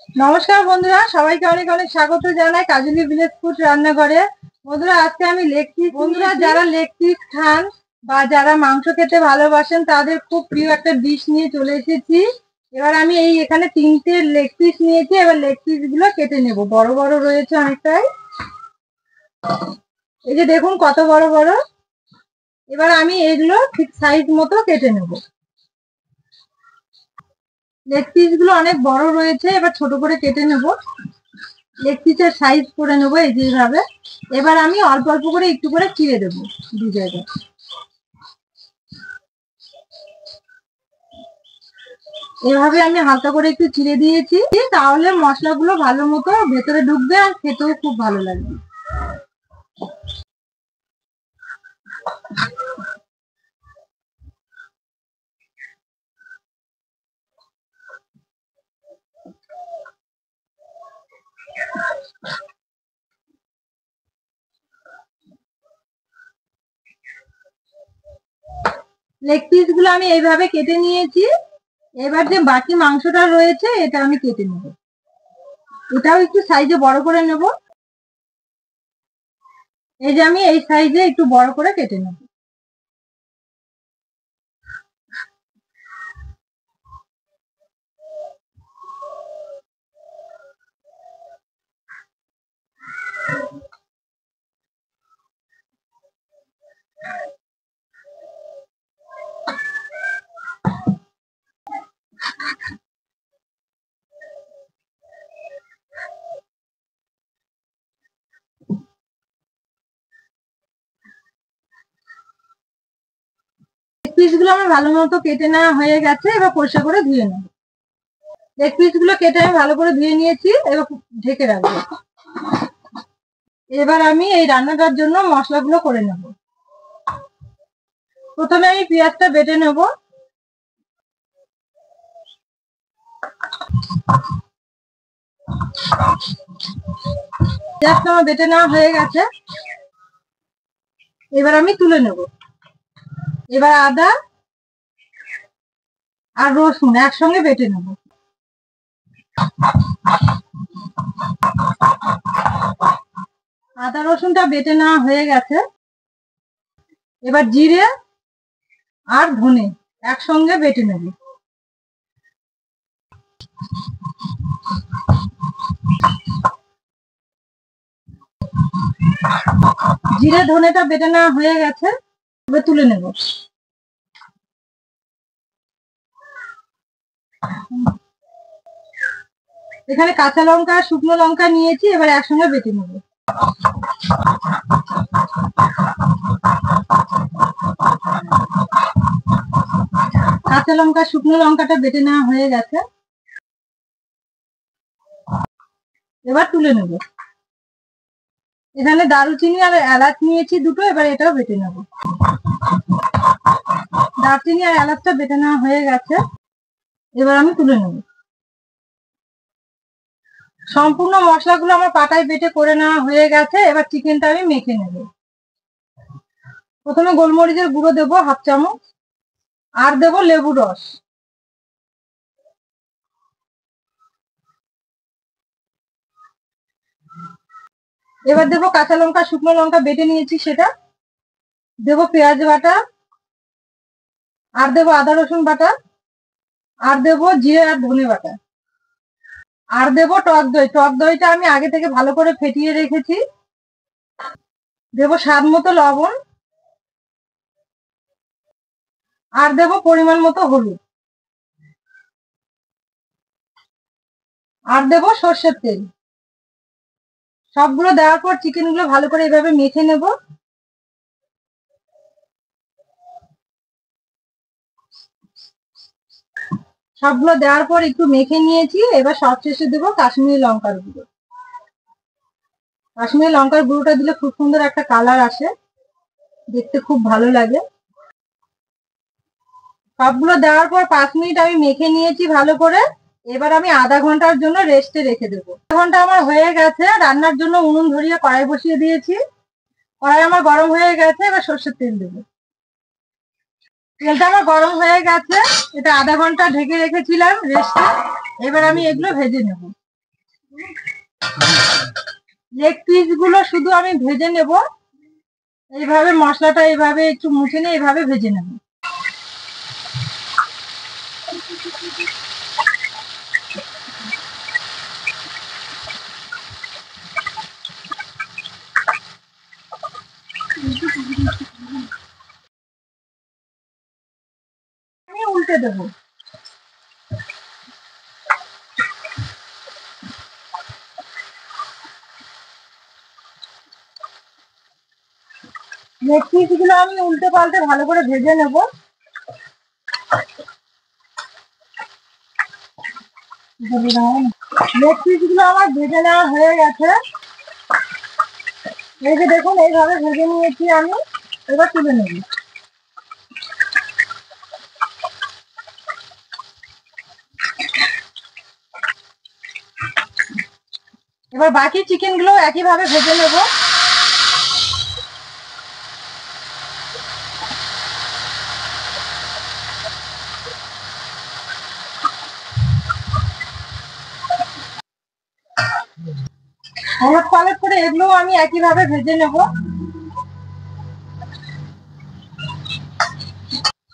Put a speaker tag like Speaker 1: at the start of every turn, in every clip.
Speaker 1: নমস্কার বন্ধুরা, সবাইকে অনেক অনেক স্বাগত জানাই কাজলি ভিলেজ ফুড রান্নাঘরে। বন্ধুরা, আজকে আমি লেগ পিস, বন্ধুরা যারা লেগ পিস খান বা যারা মাংস খেতে ভালোবাসেন তাদের খুব প্রিয় একটা ডিশ নিয়ে চলে এসেছি। এবার আমি এখানে 3টে লেগ পিস নিয়েছি। এবার লেগ পিস গুলো কেটে নেব। বড় বড় রয়েছে অনেকটাই, এই যে দেখুন কত বড় বড়। এবার আমি এগুলো ঠিক সাইজ মতো কেটে নেব। লেগ পিস গুলো অনেক বড় রয়েছে, এবার ছোট করে কেটে নেব। লেগ পিসের সাইজ করে নেবো এই যেভাবে। এবার আমি অল্প অল্প করে একটু করে চিড়ে দেবো দু জায়গায়। এভাবে আমি হালকা করে একটু চিড়ে দিয়েছি, তাহলে মশলাগুলো ভালো মতো ভেতরে ঢুকবে আর খেতেও খুব ভালো লাগবে। লেগ পিস গুলো আমি এইভাবে কেটে নিয়েছি। এবার যে বাকি মাংসটা রয়েছে এটা আমি কেটে নেব। এটাও একটু সাইজে বড় করে নেব। এই যে আমি এই সাইজে একটু বড় করে কেটে নেব। পিস গুলো আমার ভালো মতো কেটে নেওয়া হয়ে গেছে। এবার পরিষ্কার করে ধুয়ে নেব। লেগ পিস গুলো কেটে আমি ভালো করে ধুয়ে নিয়েছি। এবার ঢেকে রাখবো। এবার আমি এই রান্নাটার জন্য মশলাগুলো করে নেব। প্রথমে আমি পেঁয়াজটা বেটে নেব। পেঁয়াজটা আমার বেটে নেওয়া হয়ে গেছে। এবার আমি তুলে নেব। এবার আদা আর রসুন একসঙ্গে বেটে নেব। আদা রসুনটা বেটে নেওয়া হয়ে গেছে। এবার জিরে আর ধনে একসঙ্গে বেটে নেব। জিরে ধনেটা বেটে নেওয়া হয়ে গেছে। এবার তুলে নেব। এখানে কাঁচা লঙ্কা শুকনো লঙ্কা নিয়েছি, এবার একসঙ্গে বেটে নেব। কাঁচা লঙ্কা শুকনো লঙ্কাটা বেটে নেওয়া হয়ে গেছে। এবার তুলে নেব। এখানে দারুচিনি আর এলাচ নিয়েছি দুটো, এবার এটাও বেটে নেব। দারচিনি আর এলাচটা বেটে নেওয়া হয়ে গেছে। এবার আমি তুলে নেব। সম্পূর্ণ মশলাগুলো আমার পাটায় বেটে করে নেওয়া হয়ে গেছে। এবার চিকেনটা আমি মেখে নেব। প্রথমে গোলমরিচের গুঁড়ো দেবো 1/2 চামচ, আর দেবো লেবু রস। এবার দেবো কাঁচা লঙ্কা শুকনো লঙ্কা বেটে নিয়েছি সেটা, দেবো পেঁয়াজ বাটা, আর দেবো আদা রসুন বাটা, আর দেবো জিরে আর ধনে বাটা, আর দেবো টক দই। টক দইটা আমি আগে থেকে ভালো করে ফেটিয়ে রেখেছি। দেবো স্বাদ মতো লবণ, আর দেবো পরিমাণ মতো হলুদ, আর দেবো সর্ষের তেল। সবগুলো দেওয়ার পর চিকেন গুলো ভালো করে এভাবে মেখে নেব। সবগুলো দেওয়ার পর একটু মেখে নিয়েছি। এবার সবশেষে দেবো কাশ্মীরি লঙ্কার গুঁড়ো। কাশ্মীরি লঙ্কার গুঁড়োটা দিলে খুব সুন্দর একটা কালার আসে, দেখতে খুব ভালো লাগে। সবগুলো দেওয়ার পর 5 মিনিট আমি মেখে নিয়েছি ভালো করে। এবার আমি আধা ঘন্টার জন্য রেস্টে রেখে দেবো। আধা ঘন্টা আমার হয়ে গেছে। রান্নার জন্য উনুন ধরিয়ে কড়াই বসিয়ে দিয়েছি। কড়াই আমার গরম হয়ে গেছে। এবার সর্ষের তেল দেবো। তেলটা আমার গরম হয়ে গেছে। এটা আধা ঘন্টা ঢেকে রেখেছিলাম রেস্টে। এবার আমি এগুলো ভেজে নেব। লেগ পিস গুলো শুধু আমি ভেজে নেব, এইভাবে মশলাটা এইভাবে একটু মুছে নিয়ে এইভাবে ভেজে নেব। আমি উল্টে দেবো। লেগ পিস গুলো আমি উল্টে পাল্টে ভালো করে ভেজে নেব। লেগ পিস গুলো আমার ভেজে নেওয়া হয়ে গেছে। এই যে দেখুন এইভাবে ভেজে নিয়েছি আমি, এবার তুলে নেব। এবার বাকি চিকেন গুলো একইভাবে ভেজে নেব। হলুদ পালট করে এগুলো আমি একইভাবে ভেজে নেব।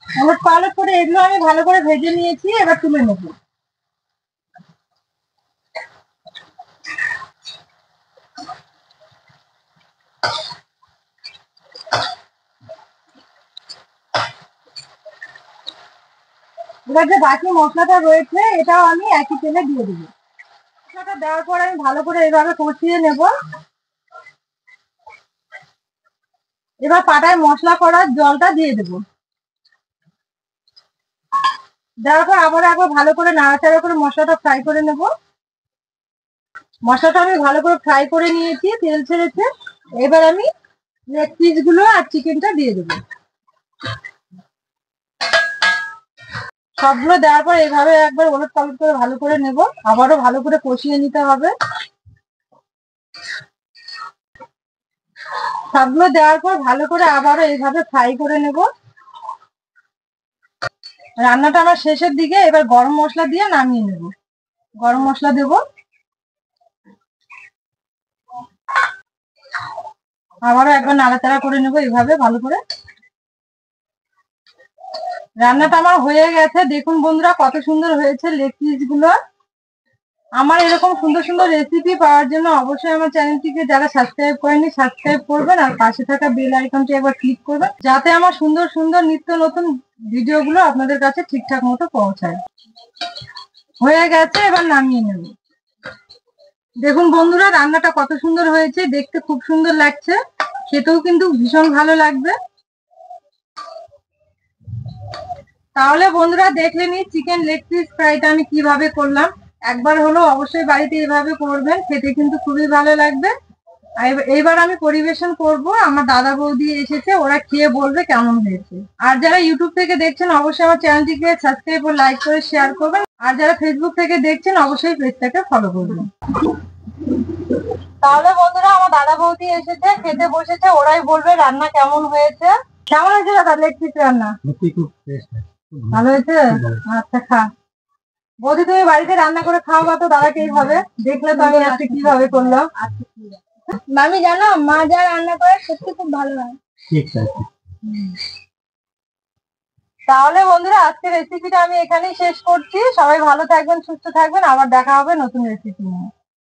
Speaker 1: হলুদ পালট করে এগুলো আমি ভালো করে ভেজে নিয়েছি, এবার তুলে নেব। এবার যে বাকি মশলাটা রয়েছে এটাও আমি একই তেলে দিয়ে দেবো। মশলাটা দেওয়ার পর আমি ভালো করে এইভাবে কষিয়ে নেব। এবার পাটায় মশলা করার জলটা দিয়ে দেবো। দেওয়ার পর আবার একবার ভালো করে নাড়াচাড়া করে মশলাটা ফ্রাই করে নেব। মশলাটা আমি ভালো করে ফ্রাই করে নিয়েছি, তেল ছেড়েছে। এবার আমি লেগ পিস গুলো আর চিকেনটা দিয়ে দেবো। সবগুলো দেওয়ার পর এইভাবে একবার ওলট পালট করে ভালো করে নেব, আবারও ভালো করে কষিয়ে নিতে হবে। সবগুলো দেওয়ার পর ভালো করে আবারও এইভাবে ফ্রাই করে নেব। রান্নাটা আমার শেষের দিকে, এবার গরম মশলা দিয়ে নামিয়ে নেব। গরম মশলা দেব, আবারও একবার নাড়াচাড়া করে নেব এইভাবে ভালো করে। রান্নাটা আমার হয়ে গেছে, দেখুন বন্ধুরা কত সুন্দর হয়েছে লেগ পিস গুলো। আমার এরকম সুন্দর সুন্দর রেসিপি পাওয়ার জন্য অবশ্যই আমার চ্যানেলটিকে যারা সাবস্ক্রাইব করেনি সাবস্ক্রাইব করবেন, আর পাশে থাকা বেল আইকনটি একবার ক্লিক করবেন, যাতে আমার সুন্দর সুন্দর নিত্য নতুন ভিডিওগুলো আপনাদের কাছে ঠিকঠাক মতো পৌঁছায়। হয়ে গেছে, এবার নামিয়ে নেব। দেখুন বন্ধুরা রান্নাটা কত সুন্দর হয়েছে, দেখতে খুব সুন্দর লাগছে, খেতেও কিন্তু ভীষণ ভালো লাগবে। তাহলে বন্ধুরা দেখলেনি চিকেন লেগ পিস ফ্রাইটা আমি কিভাবে করলাম। একবার হলো অবশ্যই বাড়িতে এইভাবে করবেন, খেতে কিন্তু খুবই ভালো লাগবে। এইবার আমি পরিবেশন করব, আমার দাদা বৌদি এসেছে, ওরা খেয়ে বলবে কেমন হয়েছে। আর যারা ইউটিউব থেকে দেখছেন অবশ্যই আমার চ্যানেলটিকে সাবস্ক্রাইব ও লাইক করে শেয়ার করবেন, আর যারা ফেসবুক থেকে দেখছেন অবশ্যই পেজটাকে ফলো করবেন। তাহলে বন্ধুরা আমার দাদা বৌদি এসেছে, খেতে বসেছে, ওরাই বলবে রান্না কেমন হয়েছে। কেমন হয়েছে দাদা লেগ পিস রান্না? ভালো হয়েছে? আচ্ছা খা। বৌদি তুমি বাড়িতে রান্না করে খাওয়া তো দাদাকে এইভাবে, দেখলে তো আমি আজকে কিভাবে করলাম। মামি জানো মা যা রান্না করে সত্যি খুব ভালো হয়। ঠিক আছে। তাহলে বন্ধুরা আজকের রেসিপিটা আমি এখানেই শেষ করছি। সবাই ভালো থাকবেন, সুস্থ থাকবেন, আবার দেখা হবে নতুন রেসিপি নিয়ে।